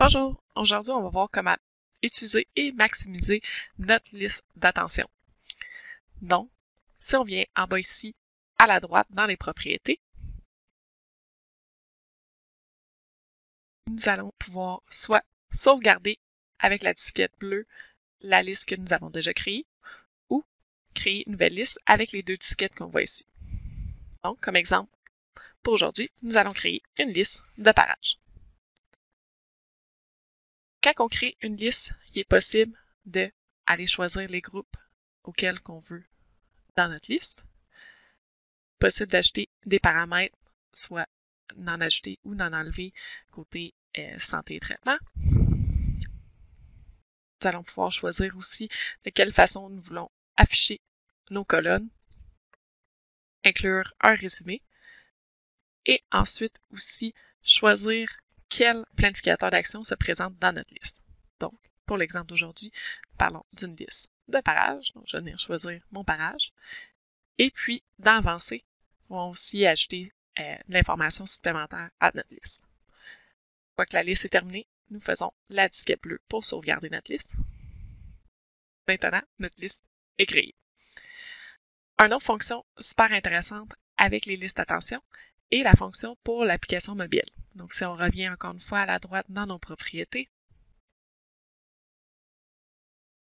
Bonjour, aujourd'hui on va voir comment utiliser et maximiser notre liste d'attention. Donc, si on vient en bas ici, à la droite dans les propriétés, nous allons pouvoir soit sauvegarder avec la disquette bleue la liste que nous avons déjà créée ou créer une nouvelle liste avec les deux disquettes qu'on voit ici. Donc, comme exemple, pour aujourd'hui, nous allons créer une liste de parages. Quand on crée une liste, il est possible d'aller choisir les groupes auxquels on veut dans notre liste. Possible d'ajouter des paramètres, soit d'en ajouter ou d'en enlever côté santé et traitement. Nous allons pouvoir choisir aussi de quelle façon nous voulons afficher nos colonnes, inclure un résumé et ensuite aussi choisir quel planificateur d'action se présente dans notre liste. Donc, pour l'exemple d'aujourd'hui, parlons d'une liste de parages. Donc, je vais venir choisir mon parage. Et puis, dans Avancer, nous allons aussi ajouter l'information supplémentaire à notre liste. Une fois que la liste est terminée, nous faisons la disquette bleue pour sauvegarder notre liste. Maintenant, notre liste est créée. Une autre fonction super intéressante avec les listes d'attention est la fonction pour l'application mobile. Donc, si on revient encore une fois à la droite dans nos propriétés,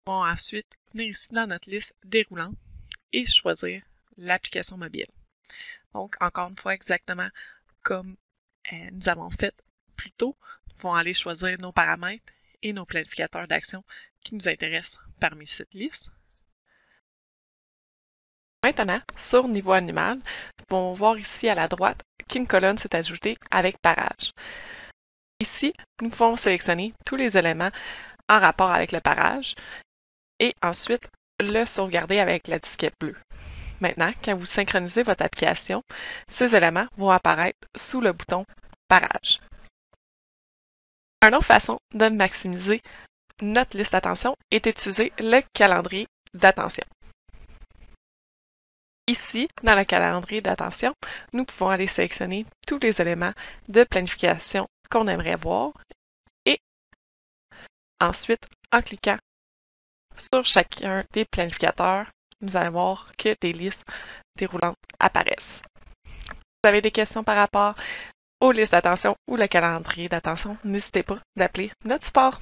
on va ensuite venir ici dans notre liste déroulante et choisir l'application mobile. Donc, encore une fois, exactement comme nous avons fait plus tôt, nous pouvons aller choisir nos paramètres et nos planificateurs d'action qui nous intéressent parmi cette liste. Maintenant, sur niveau animal, nous pouvons voir ici à la droite qu'une colonne s'est ajoutée avec parage. Ici, nous pouvons sélectionner tous les éléments en rapport avec le parage et ensuite le sauvegarder avec la disquette bleue. Maintenant, quand vous synchronisez votre application, ces éléments vont apparaître sous le bouton Parage. Une autre façon de maximiser notre liste d'attention est d'utiliser le calendrier d'attention. Ici, dans le calendrier d'attention, nous pouvons aller sélectionner tous les éléments de planification qu'on aimerait voir et ensuite, en cliquant sur chacun des planificateurs, nous allons voir que des listes déroulantes apparaissent. Si vous avez des questions par rapport aux listes d'attention ou le calendrier d'attention, n'hésitez pas d'appeler notre support.